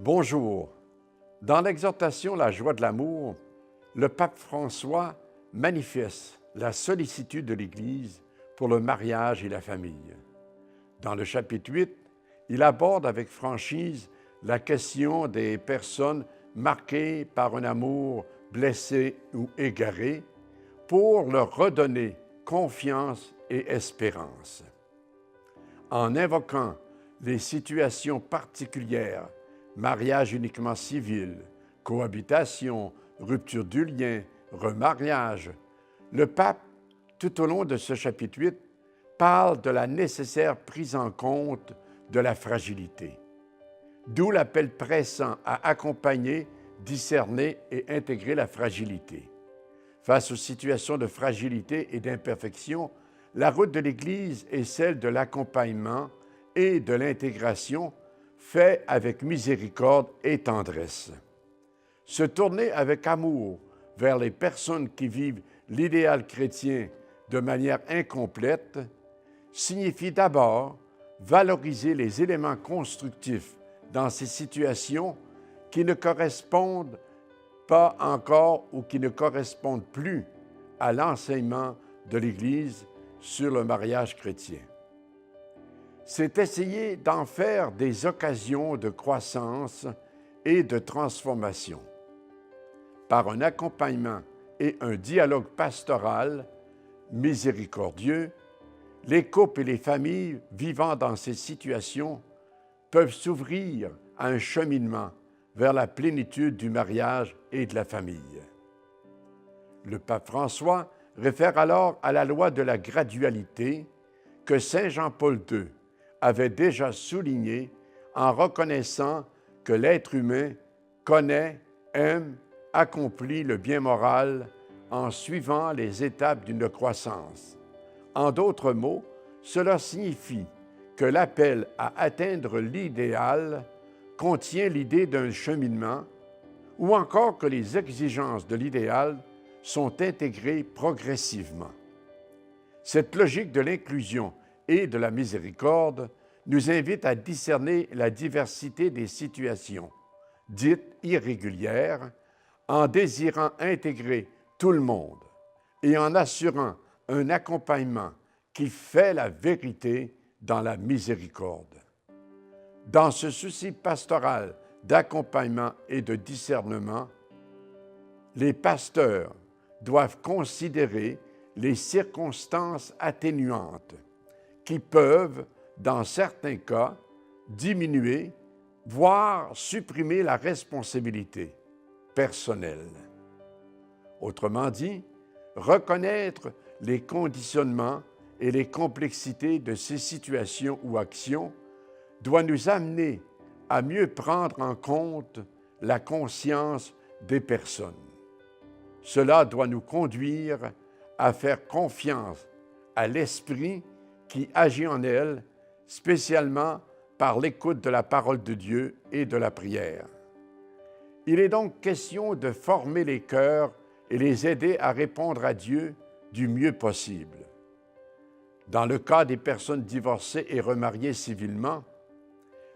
Bonjour. Dans l'exhortation La joie de l'amour, le pape François manifeste la sollicitude de l'Église pour le mariage et la famille. Dans le chapitre 8, il aborde avec franchise la question des personnes marquées par un amour blessé ou égaré pour leur redonner confiance et espérance. En invoquant les situations particulières, mariage uniquement civil, cohabitation, rupture du lien, remariage, le pape, tout au long de ce chapitre 8, parle de la nécessaire prise en compte de la fragilité. D'où l'appel pressant à accompagner, discerner et intégrer la fragilité. Face aux situations de fragilité et d'imperfection, la route de l'Église est celle de l'accompagnement et de l'intégration fait avec miséricorde et tendresse. Se tourner avec amour vers les personnes qui vivent l'idéal chrétien de manière incomplète signifie d'abord valoriser les éléments constructifs dans ces situations qui ne correspondent pas encore ou qui ne correspondent plus à l'enseignement de l'Église sur le mariage chrétien. C'est essayer d'en faire des occasions de croissance et de transformation. Par un accompagnement et un dialogue pastoral miséricordieux, les couples et les familles vivant dans ces situations peuvent s'ouvrir à un cheminement vers la plénitude du mariage et de la famille. Le pape François réfère alors à la loi de la gradualité que Saint Jean-Paul II avait déjà souligné en reconnaissant que l'être humain connaît, aime, accomplit le bien moral en suivant les étapes d'une croissance. En d'autres mots, cela signifie que l'appel à atteindre l'idéal contient l'idée d'un cheminement ou encore que les exigences de l'idéal sont intégrées progressivement. Cette logique de l'inclusion et de la miséricorde nous invite à discerner la diversité des situations, dites irrégulières, en désirant intégrer tout le monde et en assurant un accompagnement qui fait la vérité dans la miséricorde. Dans ce souci pastoral d'accompagnement et de discernement, les pasteurs doivent considérer les circonstances atténuantes qui peuvent, dans certains cas, diminuer, voire supprimer la responsabilité personnelle. Autrement dit, reconnaître les conditionnements et les complexités de ces situations ou actions doit nous amener à mieux prendre en compte la conscience des personnes. Cela doit nous conduire à faire confiance à l'Esprit qui agit en elles, spécialement par l'écoute de la parole de Dieu et de la prière. Il est donc question de former les cœurs et les aider à répondre à Dieu du mieux possible. Dans le cas des personnes divorcées et remariées civilement,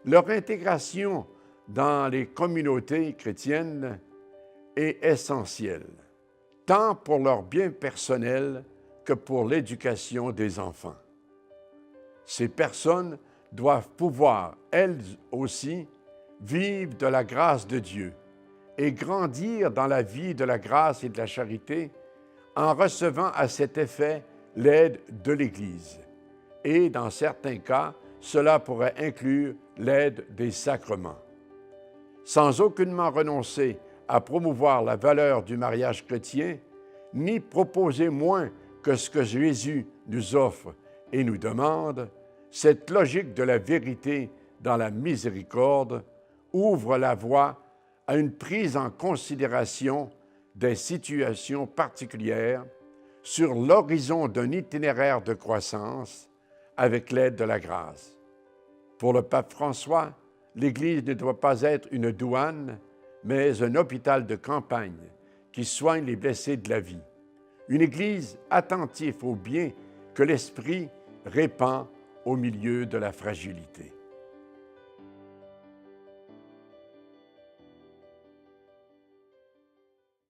leur intégration dans les communautés chrétiennes est essentielle, tant pour leur bien personnel que pour l'éducation des enfants. Ces personnes doivent pouvoir, elles aussi, vivre de la grâce de Dieu et grandir dans la vie de la grâce et de la charité en recevant à cet effet l'aide de l'Église. Et dans certains cas, cela pourrait inclure l'aide des sacrements. Sans aucunement renoncer à promouvoir la valeur du mariage chrétien, ni proposer moins que ce que Jésus nous offre et nous demande, cette logique de la vérité dans la miséricorde ouvre la voie à une prise en considération des situations particulières sur l'horizon d'un itinéraire de croissance avec l'aide de la grâce. Pour le pape François, l'Église ne doit pas être une douane, mais un hôpital de campagne qui soigne les blessés de la vie. Une Église attentive au bien que l'Esprit répand au milieu de la fragilité.